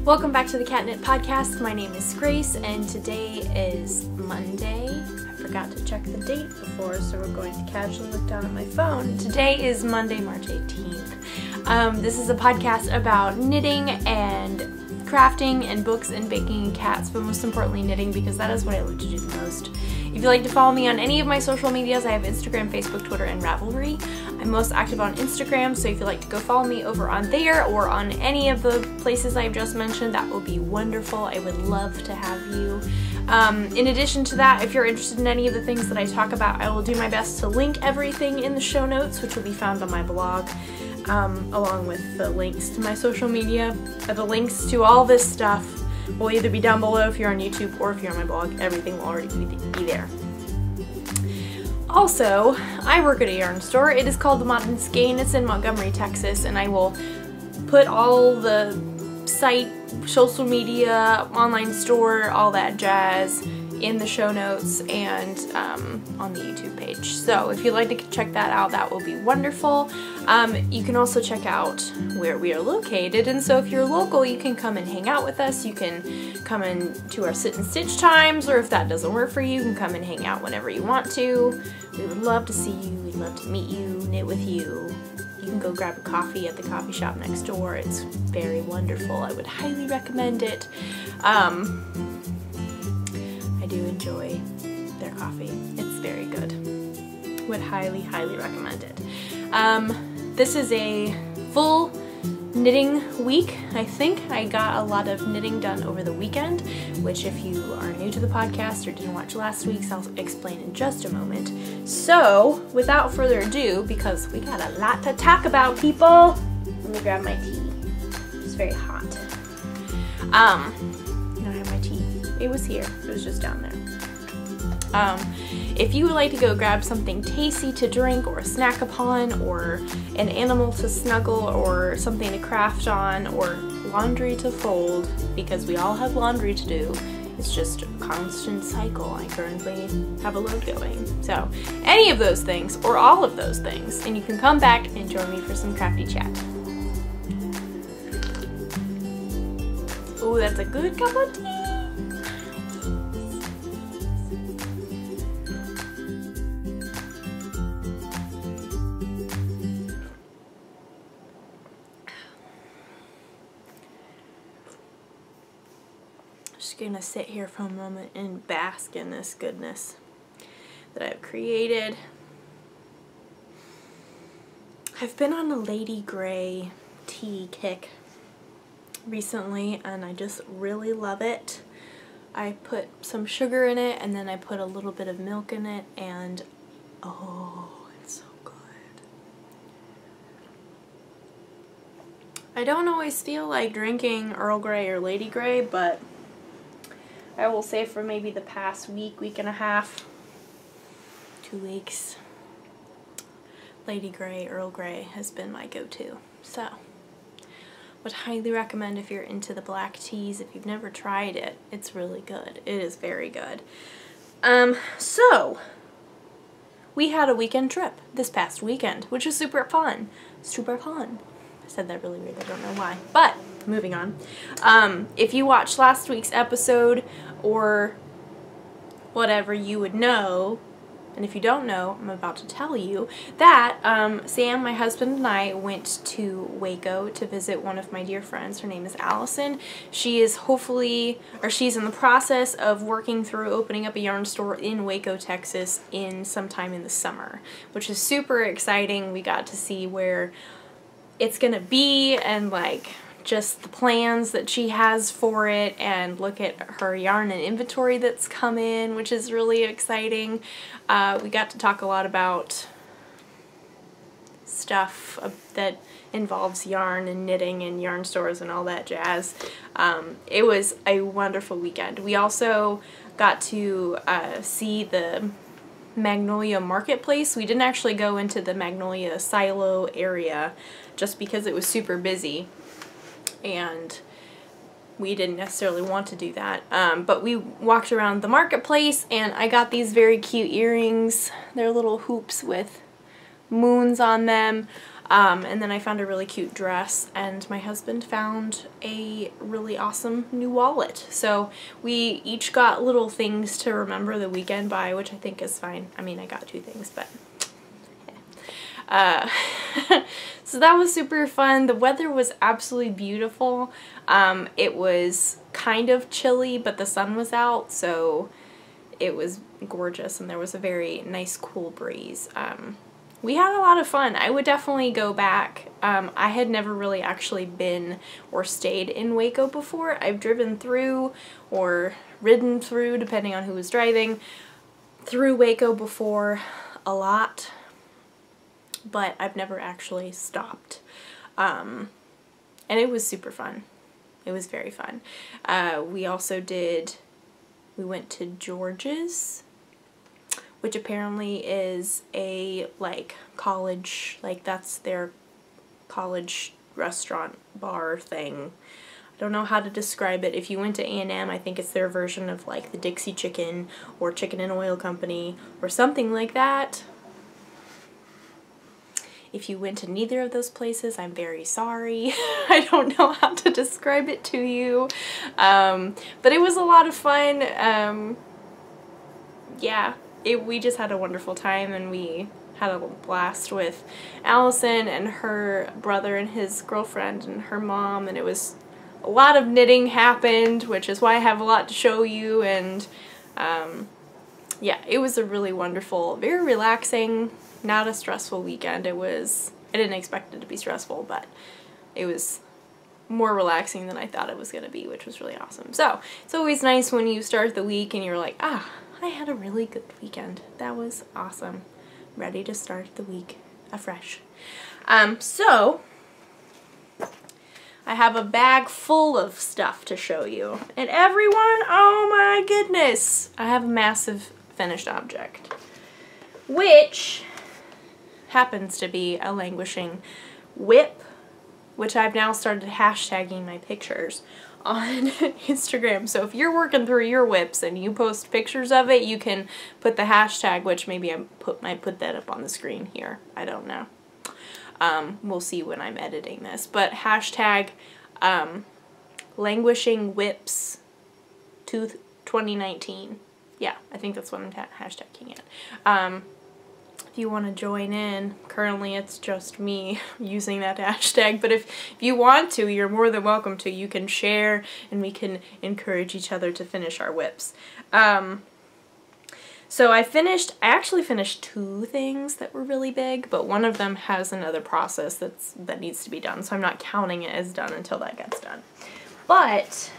Welcome back to the Cat Knit Podcast. My name is Grace and today is Monday. I forgot to check the date before, so we're going to casually look down at my phone. Today is Monday, March 18th. This is a podcast about knitting and crafting and books and baking and cats, but most importantly knitting, because that is what I like to do the most. If you'd like to follow me on any of my social medias, I have Instagram, Facebook, Twitter, and Ravelry. I'm most active on Instagram, so if you'd like to go follow me over on there or on any of the places I've just mentioned, that would be wonderful. I would love to have you. In addition to that, if you're interested in any of the things that I talk about, I will do my best to link everything in the show notes, which will be found on my blog, along with the links to my social media. The links to all this stuff will either be down below if you're on YouTube or if you're on my blog. Everything will already be there. Also, I work at a yarn store. It is called The Modern Skein. It's in Montgomery, Texas, and I will put all the site, social media, online store, all that jazz in the show notes and on the YouTube page. So if you'd like to check that out, that will be wonderful. You can also check out where we are located, and so if you're local, you can come and hang out with us. You can come in to our sit and stitch times, or if that doesn't work for you, you can come and hang out whenever you want to. We would love to see you. We'd love to meet you, knit with you. You can go grab a coffee at the coffee shop next door. It's very wonderful. I would highly recommend it. I do enjoy their coffee. It's very good. Would highly, highly recommend it. This is a full knitting week. I think I got a lot of knitting done over the weekend, which if you are new to the podcast or didn't watch last week's, I'll explain in just a moment. So, without further ado, because we got a lot to talk about, people, let me grab my tea. It's very hot. I don't have my tea. It was here. It was just down there. If you would like to go grab something tasty to drink or snack upon, or an animal to snuggle, or something to craft on, or laundry to fold, because we all have laundry to do. It's just a constant cycle. I currently have a load going. So any of those things, or all of those things, and you can come back and join me for some crafty chat. Oh, that's a good cup of tea. Just gonna sit here for a moment and bask in this goodness that I've created. I've been on a Lady Grey tea kick recently and I just really love it. I put some sugar in it and then I put a little bit of milk in it, and oh, it's so good. I don't always feel like drinking Earl Grey or Lady Grey, but I will say for maybe the past week and a half, 2 weeks, Lady Grey, Earl Grey has been my go-to. So, would highly recommend if you're into the black teas. If you've never tried it, it's really good. It is very good. So, we had a weekend trip this past weekend, which was super fun. Super fun. I said that really weird, I don't know why. But, moving on. If you watched last week's episode or whatever, you would know, and if you don't know, I'm about to tell you, that Sam, my husband, and I went to Waco to visit one of my dear friends. Her name is Allison. She is she's in the process of working through opening up a yarn store in Waco, Texas sometime in the summer, which is super exciting. We got to see where it's gonna be and like just the plans that she has for it, and look at her yarn and inventory that's come in, which is really exciting. We got to talk a lot about stuff that involves yarn and knitting and yarn stores and all that jazz. It was a wonderful weekend. We also got to see the Magnolia Marketplace. We didn't actually go into the Magnolia silo area just because it was super busy and we didn't necessarily want to do that. But we walked around the marketplace and I got these very cute earrings. They're little hoops with moons on them. And then I found a really cute dress, and my husband found a really awesome new wallet. So we each got little things to remember the weekend by, which I think is fine. I mean, I got 2 things, but so that was super fun. The weather was absolutely beautiful. It was kind of chilly, but the sun was out, so it was gorgeous, and there was a very nice cool breeze. We had a lot of fun. I would definitely go back. I had never really actually been or stayed in Waco before. I've driven through or ridden through, depending on who was driving, through Waco before a lot, but I've never actually stopped. And it was super fun. It was very fun. We went to George's, which apparently is a, like, college, like, that's their college restaurant bar thing. I don't know how to describe it. If you went to A&M, I think it's their version of, like, the Dixie Chicken or Chicken and Oil Company or something like that. If you went to neither of those places, I'm very sorry. I don't know how to describe it to you. But it was a lot of fun. Yeah. We just had a wonderful time, and we had a blast with Allison and her brother and his girlfriend and her mom, and it was a lot of knitting happened, which is why I have a lot to show you, and yeah, it was a really wonderful, very relaxing, not a stressful weekend. I didn't expect it to be stressful, but it was more relaxing than I thought it was going to be, which was really awesome. So it's always nice when you start the week and you're like, ah, I had a really good weekend. That was awesome. Ready to start the week afresh. So I have a bag full of stuff to show you. And everyone, oh my goodness, I have a massive finished object, which happens to be a languishing whip, which I've now started hashtagging my pictures on Instagram. So if you're working through your whips and you post pictures of it, you can put the hashtag, which maybe I might put that up on the screen here. I don't know. We'll see when I'm editing this. But hashtag languishing whips 2019. Yeah, I think that's what I'm hashtagging it. If you want to join in, currently it's just me using that hashtag, but if you want to, you're more than welcome to. You can share, and we can encourage each other to finish our whips. So I actually finished 2 things that were really big, but one of them has another process that needs to be done, so I'm not counting it as done until that gets done. But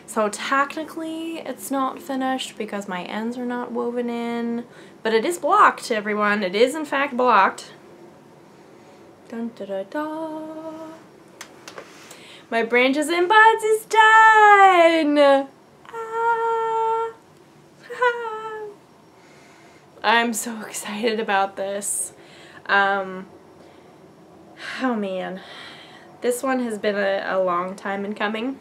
so technically it's not finished because my ends are not woven in, but it is blocked, everyone. It is in fact blocked. Dun da da da. My branches and buds is done! Ah. I'm so excited about this. Oh man. This one has been a long time in coming.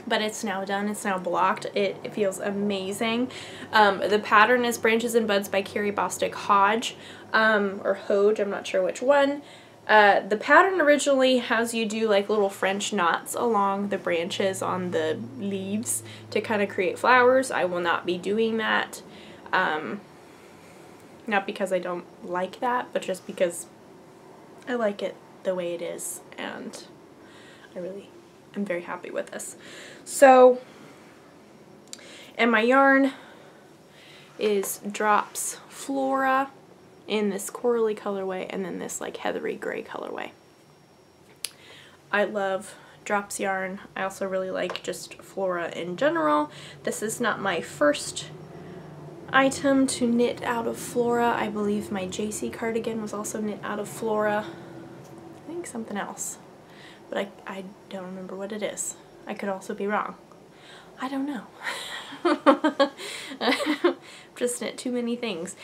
But it's now done. It's now blocked. It feels amazing. The pattern is Branches and Buds by Carrie Bostic Hodge, or Hodge, I'm not sure which one. The pattern originally has you do like little French knots along the branches on the leaves to kind of create flowers. I will not be doing that. Not because I don't like that, but just because I like it the way it is, and I'm very happy with this. So, and my yarn is Drops Flora in this corally colorway, and then this like heathery gray colorway. I love Drops yarn. I also really like just Flora in general. This is not my first item to knit out of Flora. I believe my JC cardigan was also knit out of Flora. I think something else, but I don't remember what it is. I could also be wrong. I don't know. Just knit too many things.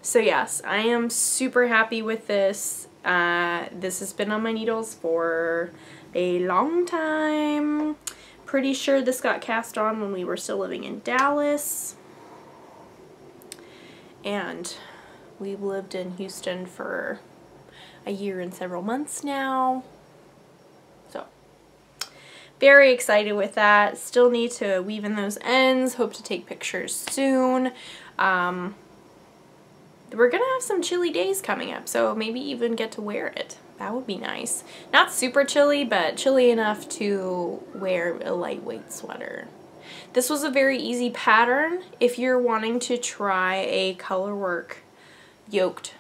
So yes, I am super happy with this. This has been on my needles for a long time. Pretty sure this got cast on when we were still living in Dallas. And we lived in Houston for a year and several months now. So very excited with that. Still need to weave in those ends. Hope to take pictures soon. We're gonna have some chilly days coming up, so maybe even get to wear it. That would be nice. Not super chilly, but chilly enough to wear a lightweight sweater. This was a very easy pattern if you're wanting to try a colorwork yoked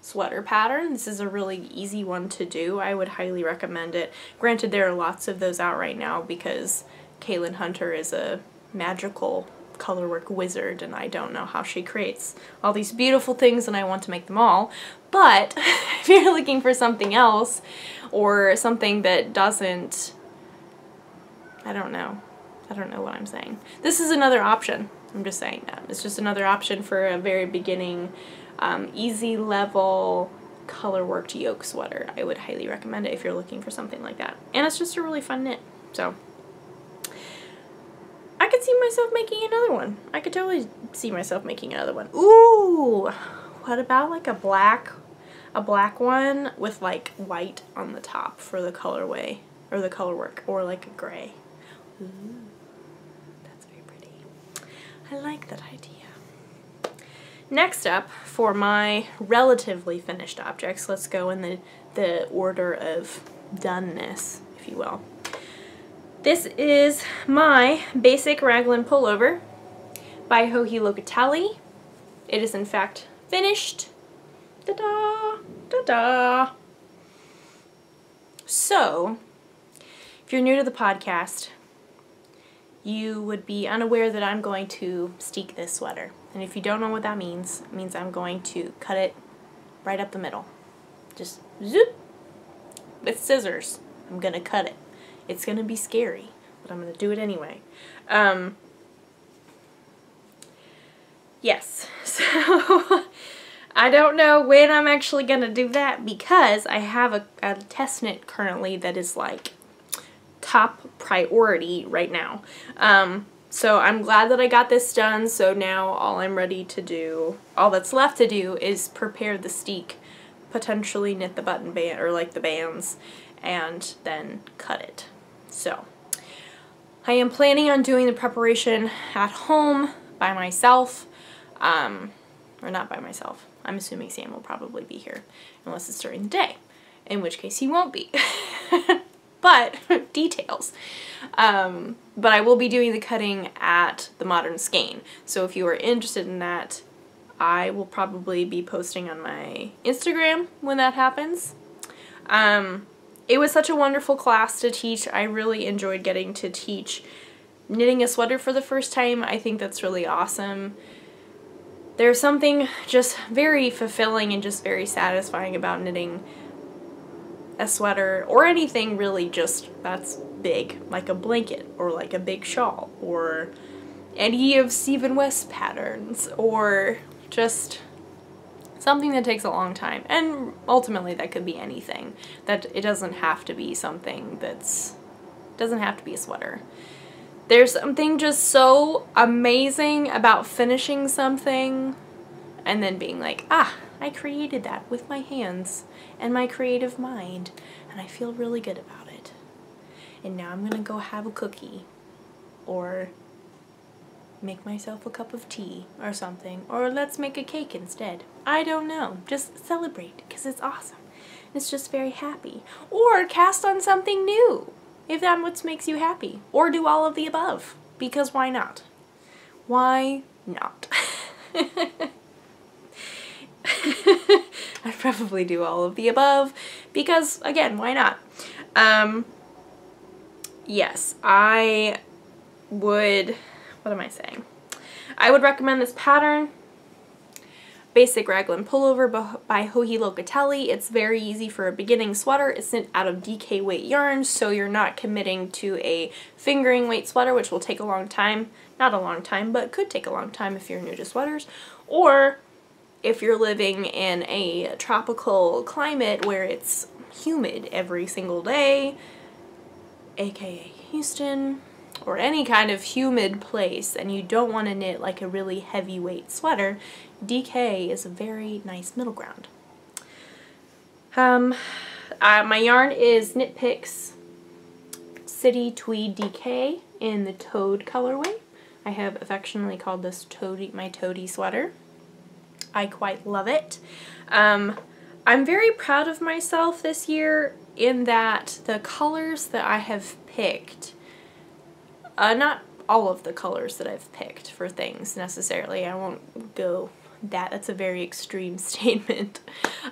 sweater pattern. This is a really easy one to do. I would highly recommend it. Granted, there are lots of those out right now because Kaylin Hunter is a magical colorwork wizard and I don't know how she creates all these beautiful things and I want to make them all. But if you're looking for something else or something that doesn't, I don't know what I'm saying. This is another option. I'm just saying that. It's just another option for a very beginning, easy level colorworked yoke sweater. I would highly recommend it if you're looking for something like that. And it's just a really fun knit. So I could see myself making another one. I could totally see myself making another one. Ooh, what about like a black one with like white on the top for the colorway or the colorwork, or like a gray. Ooh, that's very pretty. I like that idea. Next up, for my relatively finished objects, let's go in the order of doneness, if you will. This is my basic raglan pullover by Joji Locatelli. It is in fact finished. Ta-da! Ta-da! So, if you're new to the podcast, you would be unaware that I'm going to steek this sweater. And if you don't know what that means, it means I'm going to cut it right up the middle. Just zoop! With scissors. I'm gonna cut it. It's gonna be scary, but I'm gonna do it anyway. Yes, so I don't know when I'm actually gonna do that because I have a test knit currently that is like top priority right now. So I'm glad that I got this done, so now all that's left to do is prepare the steek, potentially knit the button band, or like the bands, and then cut it. So I am planning on doing the preparation at home by myself, or not by myself. I'm assuming Sam will probably be here, unless it's during the day, in which case he won't be. But, details. But I will be doing the cutting at the Modern Skein. So if you are interested in that, I will probably be posting on my Instagram when that happens. It was such a wonderful class to teach. I really enjoyed getting to teach knitting a sweater for the first time. I think that's really awesome. There's something just very fulfilling and just very satisfying about knitting a sweater, or anything really just that's big, like a blanket or like a big shawl or any of Stephen West's patterns, or just something that takes a long time. And ultimately that could be anything. That it doesn't have to be something doesn't have to be a sweater. There's something just so amazing about finishing something and then being like, ah, I created that with my hands and my creative mind, and I feel really good about it. And now I'm gonna go have a cookie, or make myself a cup of tea or something, or let's make a cake instead. I don't know. Just celebrate, because it's awesome. It's just very happy. Or cast on something new, if that what makes you happy. Or do all of the above, because why not? Why not? I'd probably do all of the above because, again, why not? Yes, I would, what am I saying? I would recommend this pattern, Basic Raglan Pullover by Joji Locatelli. It's very easy for a beginning sweater. It's knit out of DK weight yarns, so you're not committing to a fingering weight sweater, which will take a long time. Not a long time, but could take a long time if you're new to sweaters. Or if you're living in a tropical climate where it's humid every single day, aka Houston, or any kind of humid place, and you don't want to knit like a really heavyweight sweater, DK is a very nice middle ground. My yarn is Knit Picks City Tweed DK in the Toad colorway. I have affectionately called this my Toady sweater. I quite love it. I'm very proud of myself this year in that the colors that I have picked, not all of the colors that I've picked for things necessarily, I won't go that's a very extreme statement.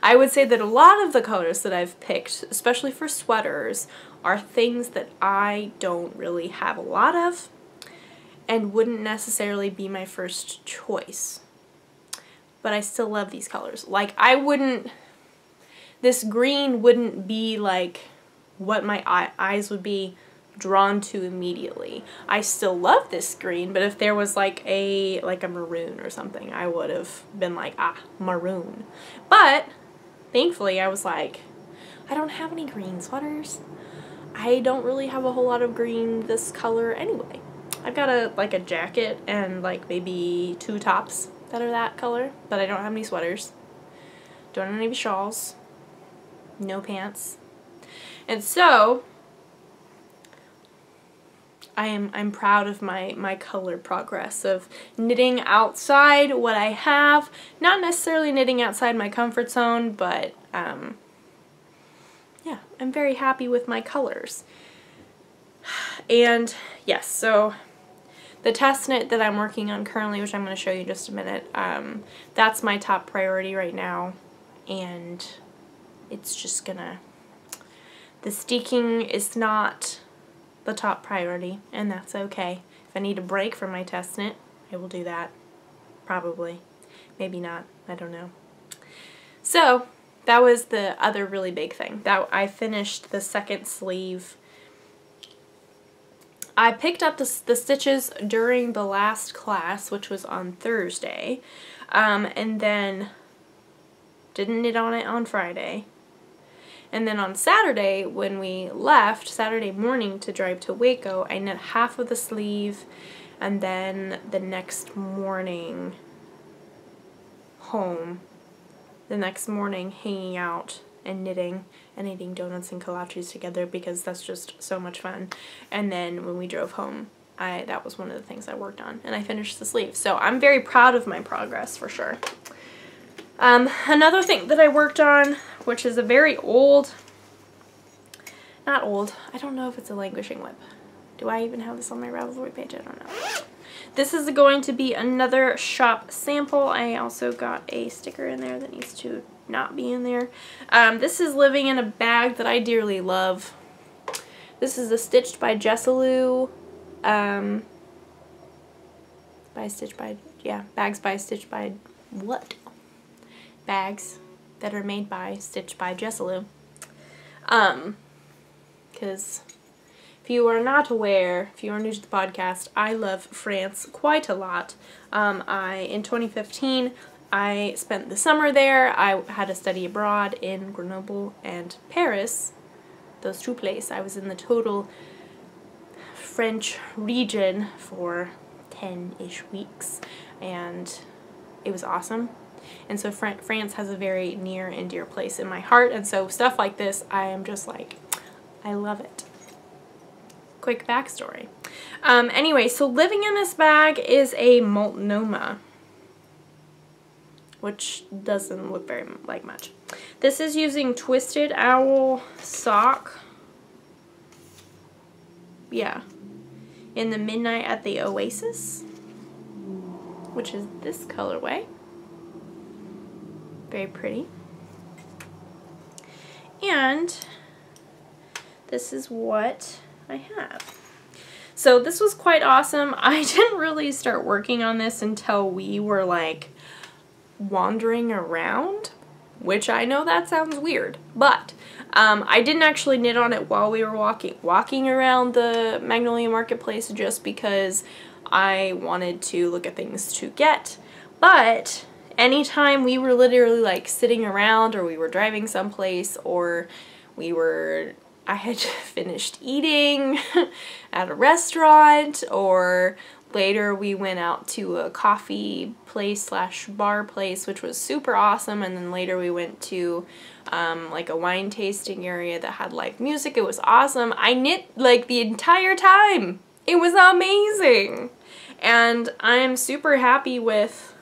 I would say that a lot of the colors that I've picked, especially for sweaters, are things that I don't really have a lot of and wouldn't necessarily be my first choice. But I still love these colors. Like, this green wouldn't be like what my eyes would be drawn to immediately. I still love this green, but if there was like a maroon or something, I would have been like, ah, maroon. But thankfully I was like, I don't have any green sweaters. I don't really have a whole lot of green this color anyway. I've got a jacket and like maybe 2 tops that are that color, but I don't have any sweaters. Don't have any shawls. No pants. And so I'm proud of my color progress of knitting outside what I have, not necessarily knitting outside my comfort zone, but yeah, I'm very happy with my colors. And yes, so the test knit that I'm working on currently, which I'm going to show you in just a minute, that's my top priority right now, and it's just gonna, the steeking is not the top priority, and that's okay. If I need a break from my test knit, I will do that. Probably. Maybe not. I don't know. So, that was the other really big thing. That I finished the second sleeve. I picked up the stitches during the last class, which was on Thursday, and then didn't knit on it on Friday. And then on Saturday, when we left, Saturday morning to drive to Waco, I knit half of the sleeve, and then the next morning home, the next morning hanging out and knitting and eating donuts and kolaches together because that's just so much fun. And then when we drove home, that was one of the things I worked on, and I finished the sleeve. So I'm very proud of my progress for sure. Another thing that I worked on, which is a very old, not old, I don't know if it's a languishing whip. Do I even have this on my Ravelry page? I don't know. This is going to be another shop sample. I also got a sticker in there that needs to not be in there. This is Living in a Bag that I dearly love. This is a Stitched by Jessalou, Bags by Stitched by what? Bags that are made by Stitched by Jessalou. Because if you are not aware, if you are new to the podcast, I love France quite a lot. In 2015, I spent the summer there. I had a study abroad in Grenoble and Paris. Those 2 places. I was in the total French region for 10-ish weeks, and it was awesome. And so France has a very near and dear place in my heart, and so stuff like this, I am just like, I love it. Quick backstory. Anyway, so Living in This Bag is a Multnomah, which doesn't look very like much. This is using Twisted Owl sock. Yeah. In the Midnight at the Oasis, which is this colorway. Very pretty. And this is what I have. So this was quite awesome. I didn't really start working on this until we were like wandering around, which I know that sounds weird, but I didn't actually knit on it while we were walking around the Magnolia Marketplace just because I wanted to look at things to get. But anytime we were literally like sitting around, or we were driving someplace, or I had finished eating at a restaurant, or Later we went out to a coffee place slash bar place, which was super awesome, and then later we went to like a wine tasting area that had live music. It was awesome. I knit like the entire time. It was amazing. And I'm super happy with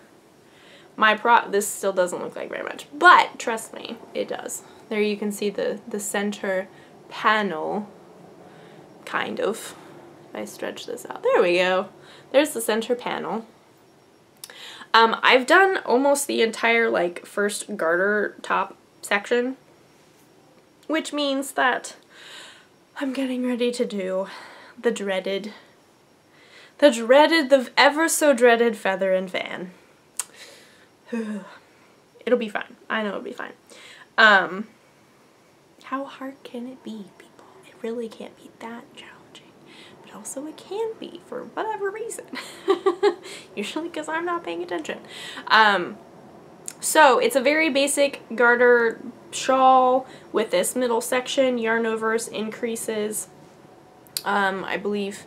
my this still doesn't look like very much, but trust me, it does. There you can see the center panel, kind of. If I stretch this out, there we go. There's the center panel. I've done almost the entire like first garter top section, which means that I'm getting ready to do the ever so dreaded feather and fan. It'll be fine. I know it'll be fine. How hard can it be, people? It really can't be that challenging. But also it can be for whatever reason. Usually because I'm not paying attention. So it's a very basic garter shawl with this middle section. Yarn overs, increases. I believe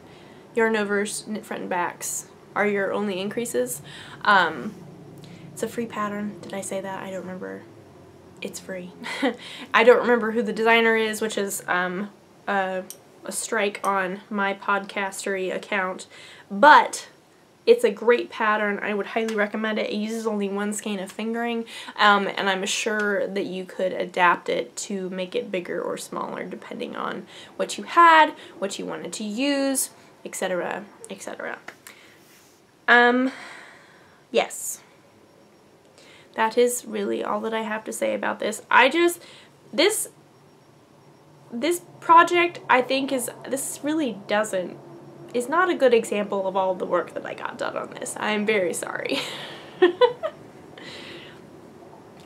yarn overs, knit front and backs are your only increases. It's a free pattern. Did I say that? I don't remember. It's free. I don't remember who the designer is, which is a strike on my podcastery account, but it's a great pattern. I would highly recommend it. It uses only one skein of fingering, and I'm sure that you could adapt it to make it bigger or smaller depending on what you had, what you wanted to use, etc., etc. Yes. That is really all that I have to say about this. This project, I think, is not a good example of all the work that I got done on this. I am very sorry.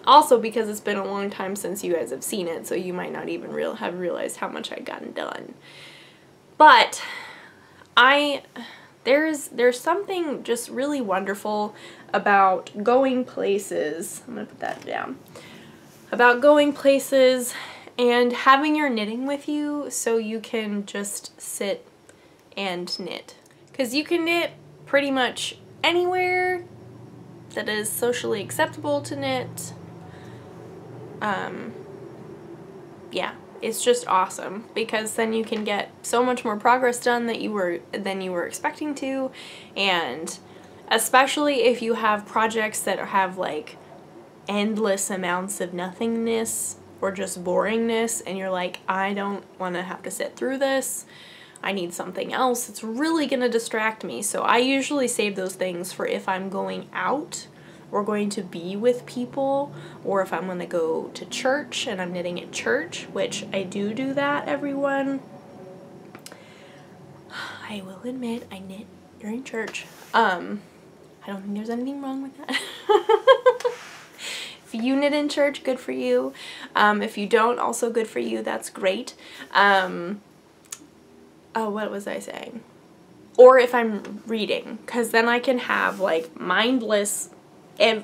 Also because it's been a long time since you guys have seen it, so you might not even have realized how much I'd gotten done. But there's something just really wonderful about going places. I'm gonna put that down. About going places and having your knitting with you so you can just sit and knit. Because you can knit pretty much anywhere that is socially acceptable to knit. Yeah, it's just awesome because then you can get so much more progress done than you were expecting to, and especially if you have projects that have like endless amounts of nothingness or just boringness and you're like, I don't want to have to sit through this. I need something else. It's really going to distract me. So I usually save those things for if I'm going out or going to be with people, or if I'm going to go to church and I'm knitting at church, which I do that, everyone. I will admit I knit during church. I don't think there's anything wrong with that. If you knit in church, good for you. If you don't, also good for you. That's great. Oh, what was I saying? Or if I'm reading, because then I can have like mindless,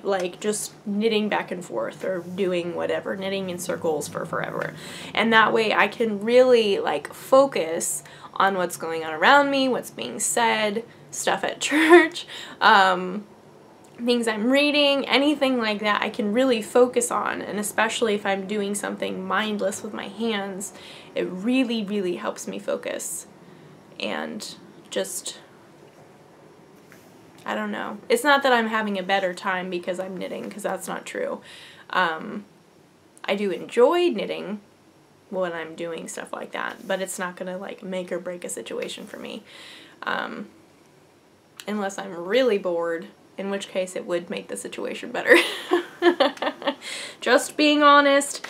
like just knitting back and forth or doing whatever, knitting in circles for forever. And that way I can really like focus on what's going on around me, what's being said, stuff at church, things I'm reading, anything like that I can really focus on. And especially if I'm doing something mindless with my hands, it really, really helps me focus. And just, I don't know. It's not that I'm having a better time because I'm knitting, because that's not true. I do enjoy knitting when I'm doing stuff like that, but it's not gonna like make or break a situation for me. Unless I'm really bored, in which case it would make the situation better. Just being honest.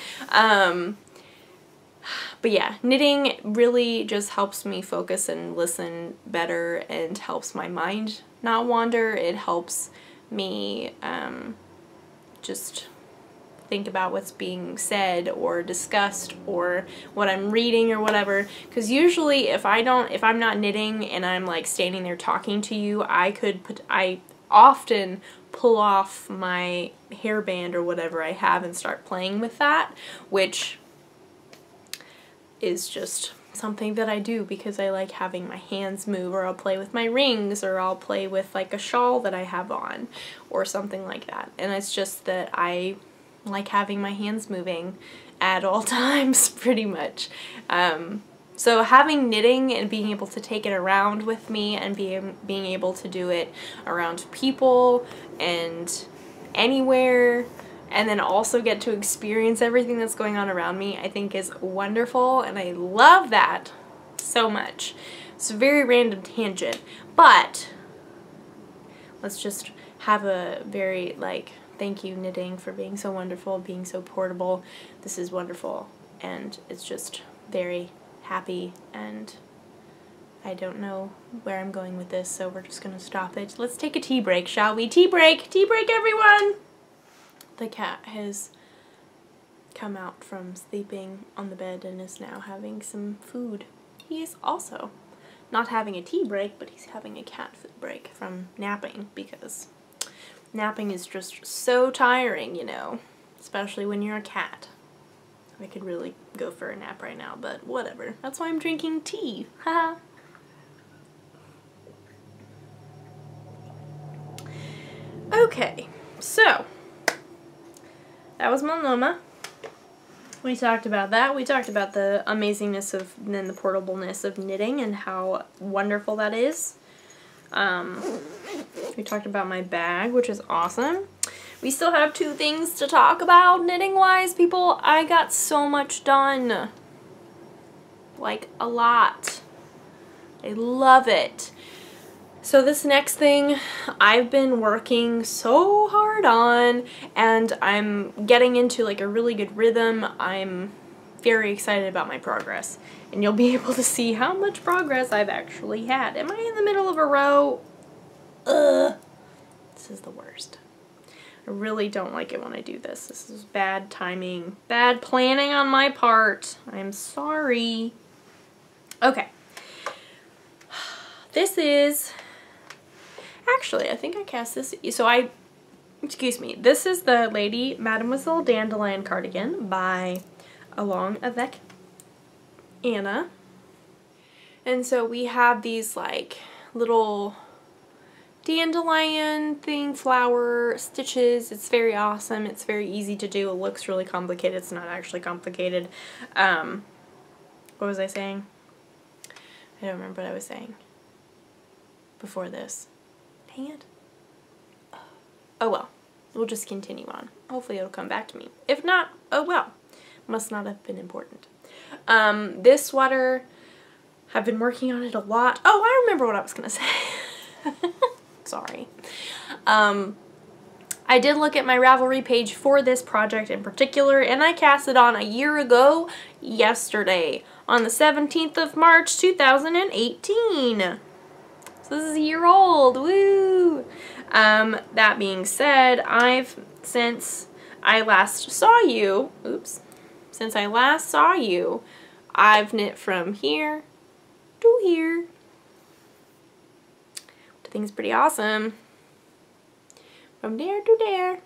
But yeah, knitting really just helps me focus and listen better and helps my mind not wander. It helps me just think about what's being said or discussed or what I'm reading or whatever. Because usually if I'm not knitting and I'm like standing there talking to you, I often pull off my hairband or whatever I have and start playing with that, which is just something that I do because I like having my hands move, or I'll play with my rings, or I'll play with like a shawl that I have on or something like that. And it's just that I like having my hands moving at all times pretty much. So having knitting and being able to take it around with me and being able to do it around people and anywhere, and then also get to experience everything that's going on around me, I think is wonderful, and I love that so much. It's a very random tangent, but let's just have a very, like, thank you, knitting, for being so wonderful, being so portable. This is wonderful, and it's just very happy, and I don't know where I'm going with this, so we're just gonna stop it. Let's take a tea break, shall we? Tea break! Tea break, everyone! The cat has come out from sleeping on the bed and is now having some food. He is also not having a tea break, but he's having a cat food break from napping, because napping is just so tiring, you know, especially when you're a cat. I could really go for a nap right now, but whatever. That's why I'm drinking tea. Haha. Okay, so that was Monoma. We talked about that. We talked about the amazingness of, and the portableness of knitting and how wonderful that is. We talked about my bag, which is awesome. We still have 2 things to talk about knitting-wise, people. I got so much done. Like, a lot. I love it. So this next thing I've been working so hard on, and I'm getting into like a really good rhythm. I'm very excited about my progress, and you'll be able to see how much progress I've actually had. Am I in the middle of a row? Ugh. This is the worst. I really don't like it when I do this. This is bad timing, bad planning on my part. I'm sorry. Okay. This is, actually, I think I cast this, so excuse me, this is the Lady Mademoiselle Dandelion cardigan by Along Avec Anna. And so we have these like little dandelion thing, flower stitches. It's very awesome. It's very easy to do. It looks really complicated. It's not actually complicated. What was I saying? I don't remember what I was saying before this. Dang it. Oh well. We'll just continue on. Hopefully it'll come back to me. If not, oh well. Must not have been important. This sweater, I've been working on it a lot. Oh, I remember what I was gonna say. Sorry. I did look at my Ravelry page for this project in particular, and I cast it on a year ago yesterday, on the 17th of March 2018. So this is a year old. Woo! That being said, since I last saw you, I've knit from here to here. I think it's pretty awesome. From there to there.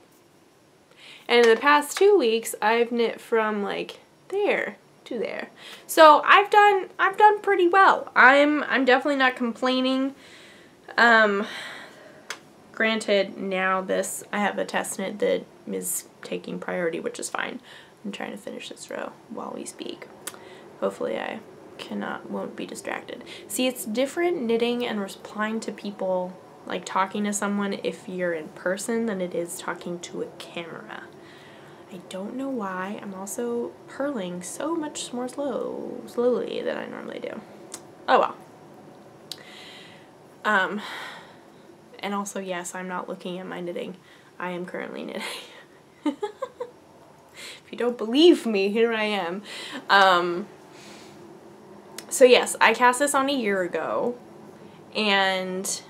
And in the past 2 weeks, I've knit from like there to there. So I've done pretty well. I'm definitely not complaining. Granted, now I have a test knit that is taking priority, which is fine. I'm trying to finish this row while we speak. Hopefully I won't be distracted. See, it's different knitting and replying to people, like talking to someone if you're in person, than it is talking to a camera. I don't know why. I'm also purling so much more slowly than I normally do. Oh well. And also, yes, I'm not looking at my knitting. I am currently knitting. If you don't believe me, here I am. So yes, I cast this on a year ago, and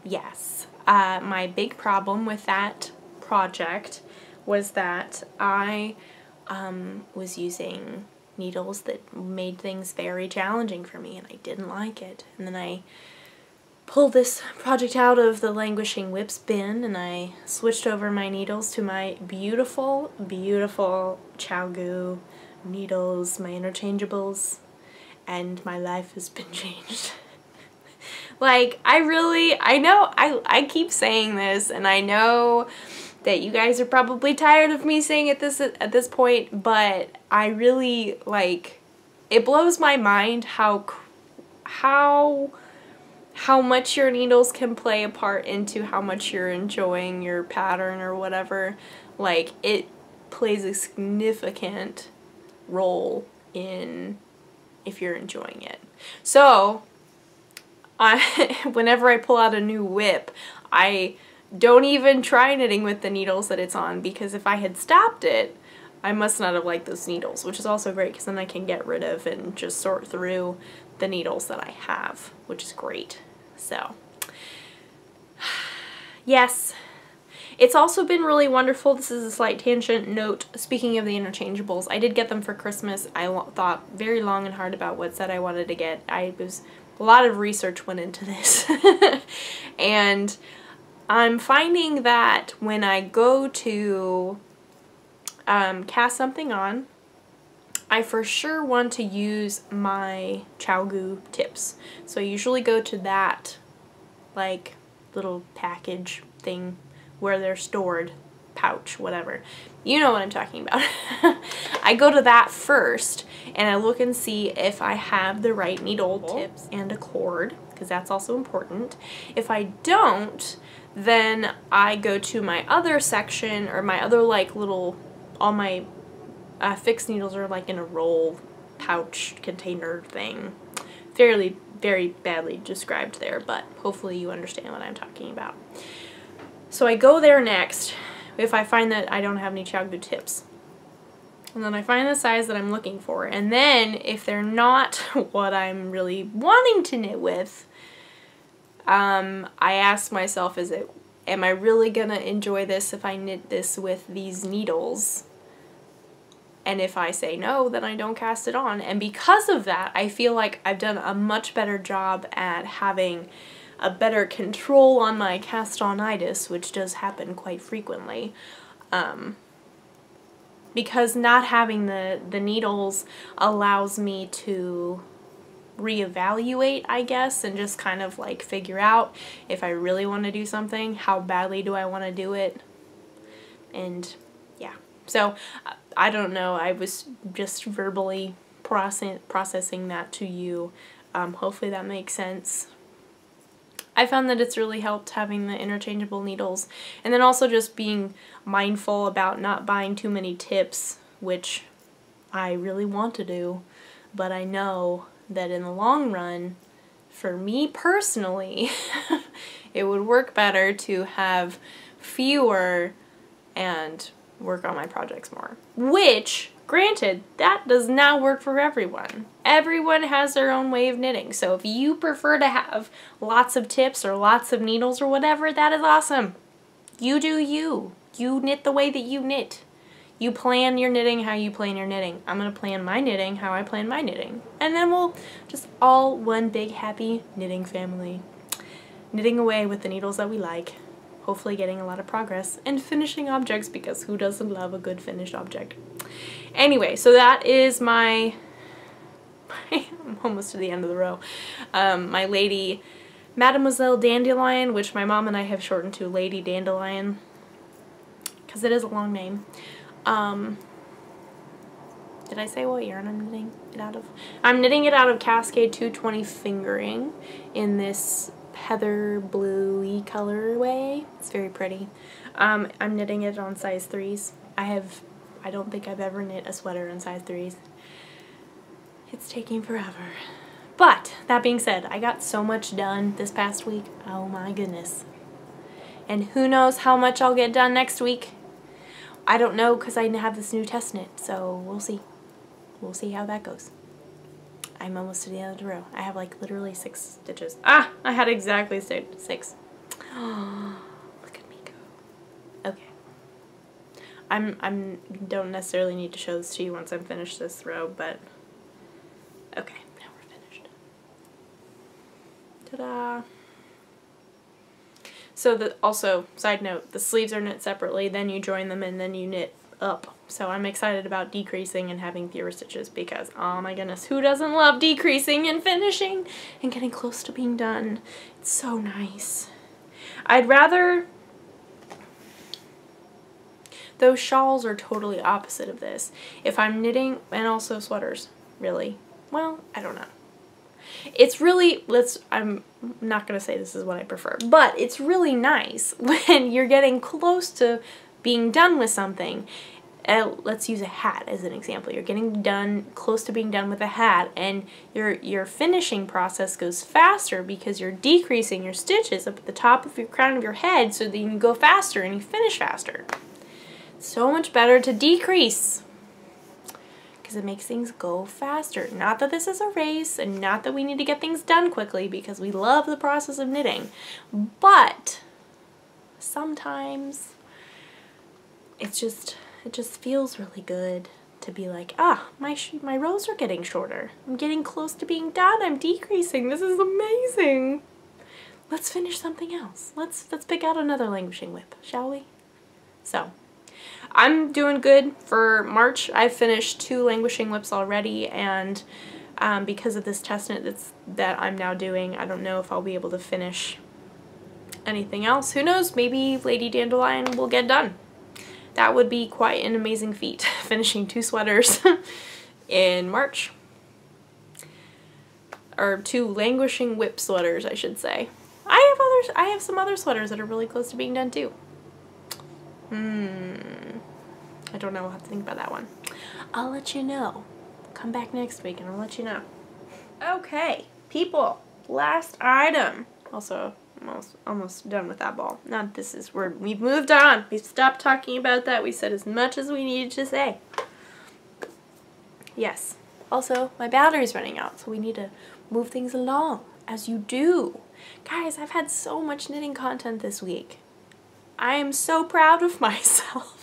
yes, my big problem with that project was that I was using needles that made things very challenging for me, and I didn't like it. And then I pulled this project out of the languishing whips bin, and I switched over my needles to my beautiful, beautiful ChiaoGoo needles, my interchangeables. and my life has been changed. Like, I keep saying this, and I know that you guys are probably tired of me saying it at this point, but I really, like, it blows my mind how much your needles can play a part into how much you're enjoying your pattern or whatever. Like, it plays a significant role in if you're enjoying it. So, whenever I pull out a new whip, I don't even try knitting with the needles that it's on, because if I had stopped it, I must not have liked those needles, which is also great because then I can get rid of and just sort through the needles that I have, which is great. So, yes. It's also been really wonderful. This is a slight tangent note. Speaking of the interchangeables, I did get them for Christmas. I thought very long and hard about what set I wanted to get. A lot of research went into this. And I'm finding that when I go to cast something on, I for sure want to use my ChowGoo tips. So I usually go to that, like, little package thing where they're stored, pouch, whatever. You know what I'm talking about. I go to that first and I look and see if I have the right needle tips and a cord, because that's also important. If I don't, then I go to my other section, or my other, like, little, all my fixed needles are like in a roll pouch container thing. Very badly described there, but hopefully you understand what I'm talking about. So I go there next if I find that I don't have any ChowGoo tips. And then I find the size that I'm looking for. And then if they're not what I'm really wanting to knit with, I ask myself, am I really gonna enjoy this if I knit this with these needles? And if I say no, then I don't cast it on. And because of that, I feel like I've done a much better job at having a better control on my cast-on-itis, which does happen quite frequently. Because not having the needles allows me to reevaluate, I guess, and just kind of like figure out if I really want to do something, how badly do I want to do it, and yeah. So I don't know, I was just verbally processing that to you. Hopefully that makes sense. I found that it's really helped having the interchangeable needles, and then also just being mindful about not buying too many tips, which I really want to do, but I know that in the long run, for me personally, it would work better to have fewer and work on my projects more. Which, granted, that does not work for everyone. Everyone has their own way of knitting. So if you prefer to have lots of tips or lots of needles or whatever, that is awesome. You do you. You knit the way that you knit. You plan your knitting how you plan your knitting. I'm going to plan my knitting how I plan my knitting. And then we'll just all one big happy knitting family. Knitting away with the needles that we like. Hopefully getting a lot of progress and finishing objects, because who doesn't love a good finished object? Anyway, so that is I'm almost to the end of the row. My Lady Mademoiselle Dandelion, which my mom and I have shortened to Lady Dandelion, because it is a long name. Did I say what yarn I'm knitting it out of? I'm knitting it out of Cascade 220 Fingering in this heather blue-y colorway. It's very pretty. I'm knitting it on size 3s. I don't think I've ever knit a sweater in size 3s. It's taking forever. But, that being said, I got so much done this past week. Oh my goodness. And who knows how much I'll get done next week. I don't know, because I have this new test knit, so we'll see. We'll see how that goes. I'm almost to the end of the row. I have like literally 6 stitches. Ah! I had exactly 6. Oh, look at me go. Okay. I don't necessarily need to show this to you once I'm finished this row, but okay, now we're finished. Ta-da! So also, side note, the sleeves are knit separately, then you join them and then you knit up So I'm excited about decreasing and having fewer stitches because, oh my goodness, who doesn't love decreasing and finishing and getting close to being done? It's so nice. I'd rather... Those shawls are totally opposite of this. If I'm knitting, and also sweaters, really. Well, I don't know. It's really, I'm not going to say this is what I prefer, but it's really nice when you're getting close to being done with something. Let's use a hat as an example. You're getting done, close to being done with a hat, and your finishing process goes faster because you're decreasing your stitches up at the top of your crown of your head so that you can go faster and you finish faster. So much better to decrease because it makes things go faster. Not that this is a race and not that we need to get things done quickly because we love the process of knitting, but sometimes it just feels really good to be like, ah, my rows are getting shorter. I'm getting close to being done. I'm decreasing. This is amazing. Let's finish something else. Let's pick out another languishing whip, shall we? So, I'm doing good for March. I've finished 2 languishing whips already, and because of this test knit that I'm now doing, I don't know if I'll be able to finish anything else. Who knows? Maybe Lady Dandelion will get done. That would be quite an amazing feat, finishing 2 sweaters in March. Or 2 languishing whip sweaters, I should say. I have some other sweaters that are really close to being done too. I don't know. I'll have to think about that one. I'll let you know. Come back next week and I'll let you know. Okay, people. Last item. Also, almost done with that ball. Not this is we've moved on. We've stopped talking about that. We said as much as we needed to say. Yes. Also, my battery's running out, so we need to move things along, as you do. Guys, I've had so much knitting content this week. I am so proud of myself.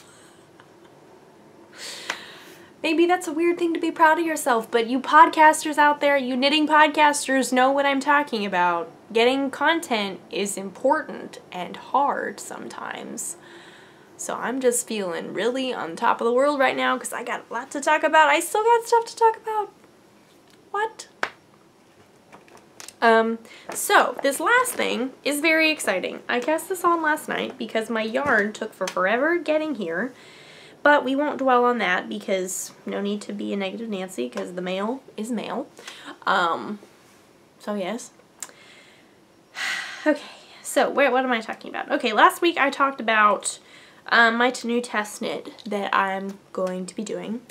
Maybe that's a weird thing to be proud of yourself, but you podcasters out there, you knitting podcasters know what I'm talking about. Getting content is important and hard sometimes. So I'm just feeling really on top of the world right now because I got a lot to talk about. I still got stuff to talk about. What? So this last thing is very exciting. I cast this on last night because my yarn took forever getting here. But we won't dwell on that because no need to be a negative Nancy because the mail is mail. So yes. Okay, so what am I talking about? Okay, last week I talked about my new test knit that I'm going to be doing.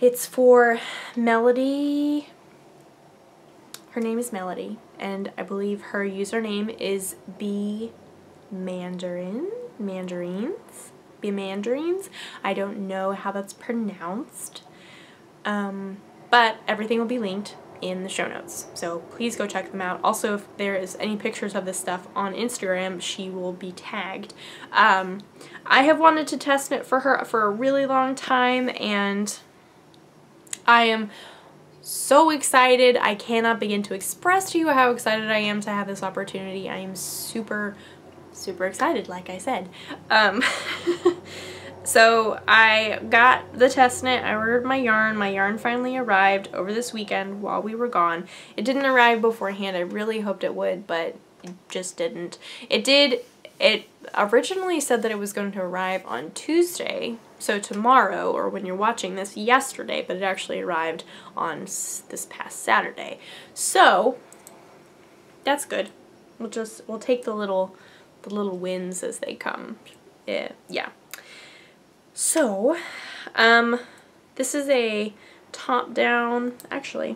It's for Melody. Her name is Melody, and I believe her username is Mandarins. I don't know how that's pronounced, but everything will be linked in the show notes, so please go check them out. Also, if there is any pictures of this stuff on Instagram, she will be tagged. I have wanted to test knit for her for a really long time, and I am so excited. I cannot begin to express to you how excited I am to have this opportunity. I am super excited, like I said. So I got the test knit, I ordered my yarn finally arrived over this weekend while we were gone. It didn't arrive beforehand, I really hoped it would, but it just didn't. It originally said that it was going to arrive on Tuesday, so tomorrow, or when you're watching this, yesterday, but it actually arrived on this past Saturday. So, that's good. We'll take the little wins as they come. Yeah. So, this is a top-down, actually,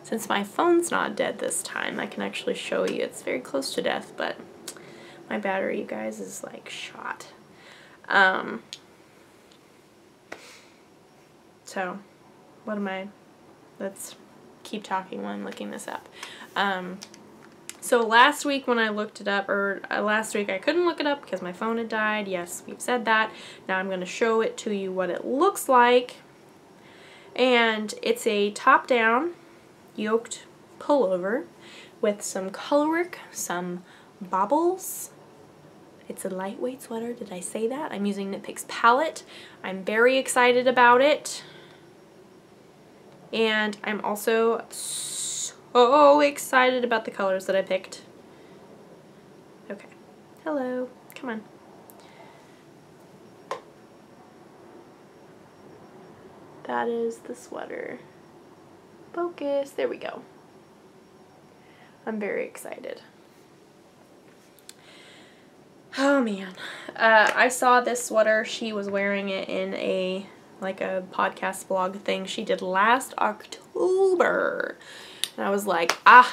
since my phone's not dead this time, I can actually show you. It's very close to death, but my battery, you guys, is like shot. So, let's keep talking while I'm looking this up. So last week when I looked it up, or last week I couldn't look it up because my phone had died. Yes, we've said that. Now I'm going to show it to you what it looks like. And it's a top-down yoked pullover with some colorwork, some bobbles, It's a lightweight sweater. Did I say that? I'm using Knit Picks palette. I'm very excited about it. And I'm also so excited about the colors that I picked. Okay. Hello. Come on. That is the sweater. Focus. There we go. I'm very excited. Oh man. I saw this sweater. She was wearing it in a podcast vlog thing she did last October. And I was like, I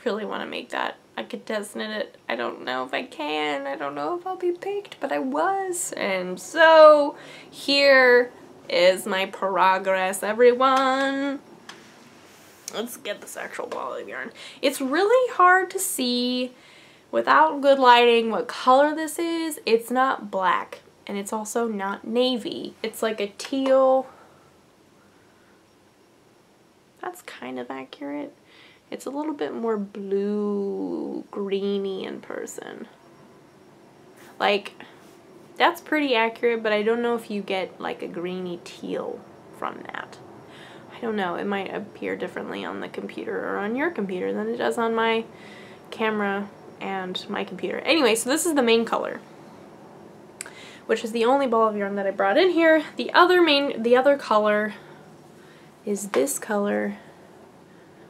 really want to make that. I could test knit it. I don't know if I can. I don't know if I'll be picked, but I was. And so here is my progress, everyone. Let's get this actual ball of yarn. It's really hard to see without good lighting what color this is. It's not black. And it's also not navy. It's like a teal. That's kind of accurate. It's a little bit more blue, greeny in person. Like, that's pretty accurate, but I don't know if you get like a greeny teal from that. I don't know. It might appear differently on the computer or on your computer than it does on my camera and my computer. Anyway, so this is the main color, which is the only ball of yarn that I brought in here. The other color is this color,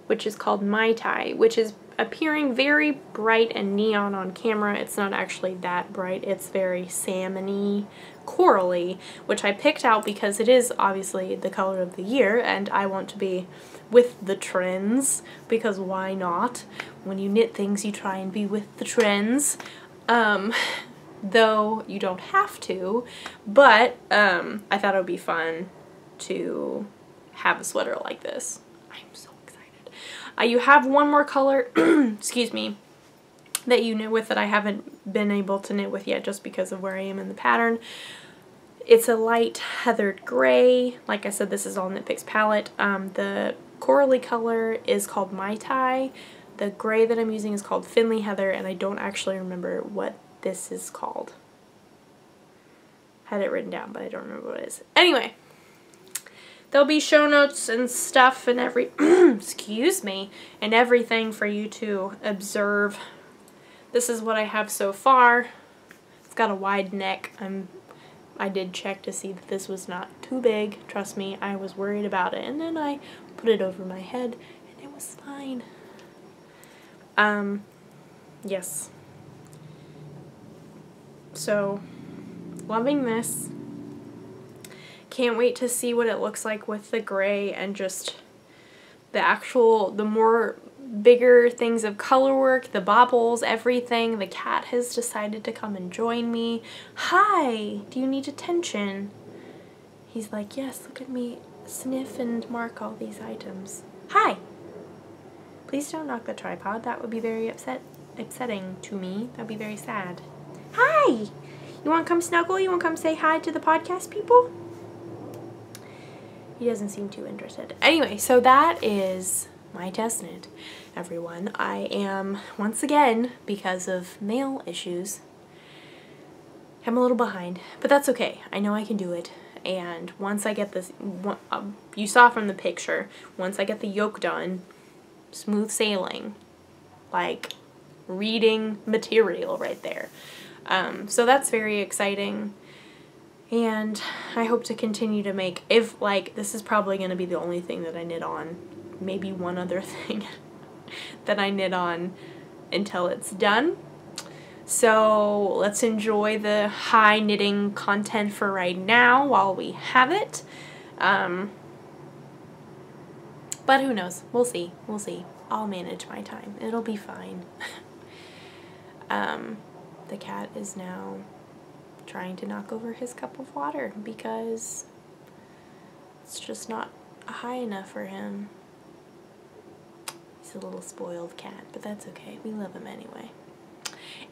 which is called Mai Tai, which is appearing very bright and neon on camera. It's not actually that bright. It's very salmon-y, corally, which I picked out because it is obviously the color of the year, and I want to be with the trends, because why not? When you knit things, you try and be with the trends. Though you don't have to, but I thought it would be fun to have a sweater like this. I'm so excited. You have one more color, excuse me, that you knit with that I haven't been able to knit with yet just because of where I am in the pattern. It's a light heathered gray. Like I said, this is all Knit Picks palette. The corally color is called Mai Tai. The gray that I'm using is called Finley Heather, and I don't actually remember what this is called. Had it written down, but I don't remember what it is. Anyway, there'll be show notes and stuff and excuse me, and everything for you to observe. This is what I have so far. It's got a wide neck. I did check to see that this was not too big. Trust me, I was worried about it, and then I put it over my head and it was fine. Yes. So, loving this. Can't wait to see what it looks like with the gray and just the more bigger things of color work, the bobbles, everything. The cat has decided to come and join me. Hi, do you need attention? He's like, yes, look at me sniff and mark all these items. Hi. Please don't knock the tripod. That would be very upsetting to me. That'd be very sad. Hi! You want to come snuggle? You want to come say hi to the podcast people? He doesn't seem too interested. Anyway, so that is my test knit, everyone. I am, once again, because of mail issues, I'm a little behind, but that's okay. I know I can do it. And once I get this, you saw from the picture, once I get the yoke done, smooth sailing, like reading material right there. So that's very exciting, and I hope to continue to make, this is probably going to be the only thing that I knit on, maybe one other thing that I knit on until it's done. So let's enjoy the high knitting content for right now while we have it. But who knows? We'll see. We'll see. I'll manage my time. It'll be fine. The cat is now trying to knock over his cup of water because it's just not high enough for him. He's a little spoiled cat, but that's okay. We love him anyway.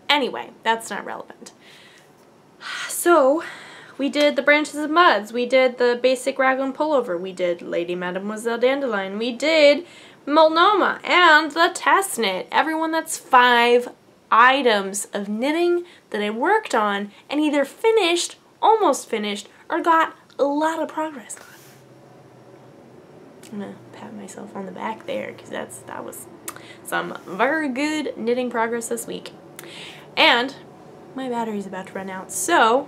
Anyway, that's not relevant. So, we did the Branches of Muds. We did the basic raglan pullover. We did Lady Mademoiselle Dandelion. We did Multnomah and the test knit. Everyone, that's 5 items of knitting that I worked on and either finished, almost finished, or got a lot of progress on. I'm gonna pat myself on the back there because that was some very good knitting progress this week. And my battery's about to run out, so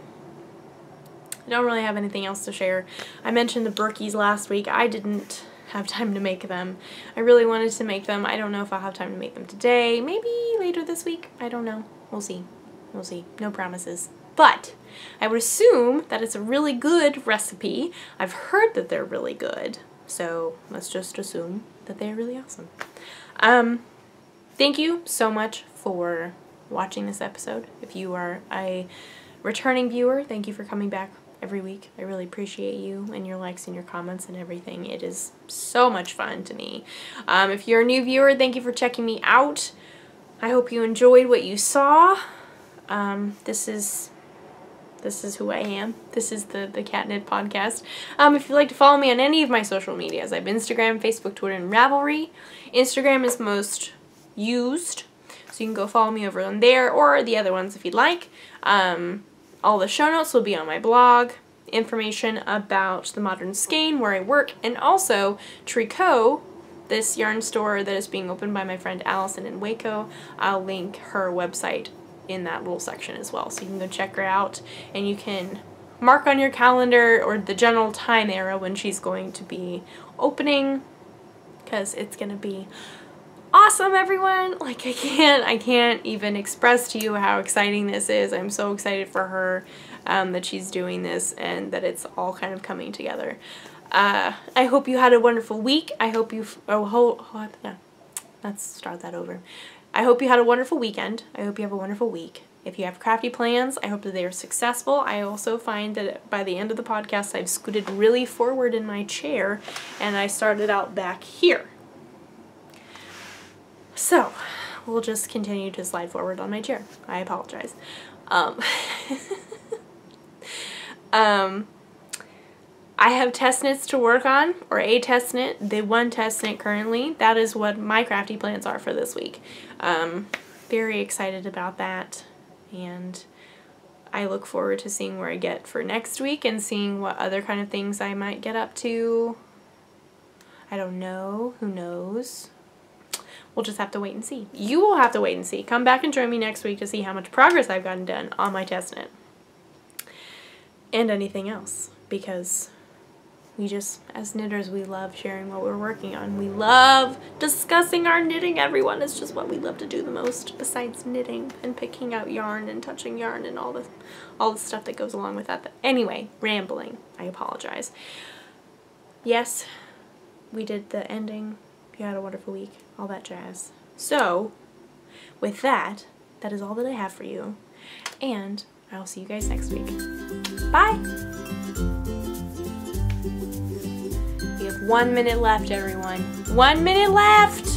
I don't really have anything else to share. I mentioned the Berkeys last week. I didn't have time to make them. I really wanted to make them. I don't know if I'll have time to make them today. Maybe later this week. I don't know. We'll see. We'll see. No promises. But I would assume that it's a really good recipe. I've heard that they're really good. So let's just assume that they're really awesome. Thank you so much for watching this episode. If you are a returning viewer, thank you for coming back every week. I really appreciate you and your likes and your comments and everything. It is so much fun to me. If you're a new viewer, thank you for checking me out. I hope you enjoyed what you saw. This is who I am. This is the Cat Knit Podcast. If you'd like to follow me on any of my social medias, I have Instagram, Facebook, Twitter, and Ravelry. Instagram is most used, so you can go follow me over on there, or the other ones if you'd like. All the show notes will be on my blog, information about the Modern Skein, where I work, and also Tricot, this yarn store that is being opened by my friend Allison in Waco. I'll link her website in that little section as well, so you can go check her out, and you can mark on your calendar or the general time arrow when she's going to be opening, because it's gonna be awesome, everyone. Like, I can't even express to you how exciting this is. I'm so excited for her, that she's doing this and that it's all kind of coming together. I hope you had a wonderful week. I hope you let's start that over. I hope you had a wonderful weekend. I hope you have a wonderful week. If you have crafty plans, I hope that they are successful. I also find that by the end of the podcast, I've scooted really forward in my chair and I started out back here. So, we'll just continue to slide forward on my chair. I apologize. I have test knits to work on, or a test knit, the one test knit currently. That is what my crafty plans are for this week. Very excited about that, and I look forward to seeing where I get for next week and seeing what other kind of things I might get up to. I don't know. Who knows? We'll just have to wait and see. You will have to wait and see. Come back and join me next week to see how much progress I've gotten done on my test knit. And anything else. Because we just, as knitters, we love sharing what we're working on. We love discussing our knitting, everyone. It's just what we love to do the most, besides knitting and picking out yarn and touching yarn and all the stuff that goes along with that. Anyway, rambling. I apologize. Yes, we did the ending. You had a wonderful week. All that jazz. So, with that, that is all that I have for you. And I will see you guys next week. Bye! We have 1 minute left, everyone. 1 minute left!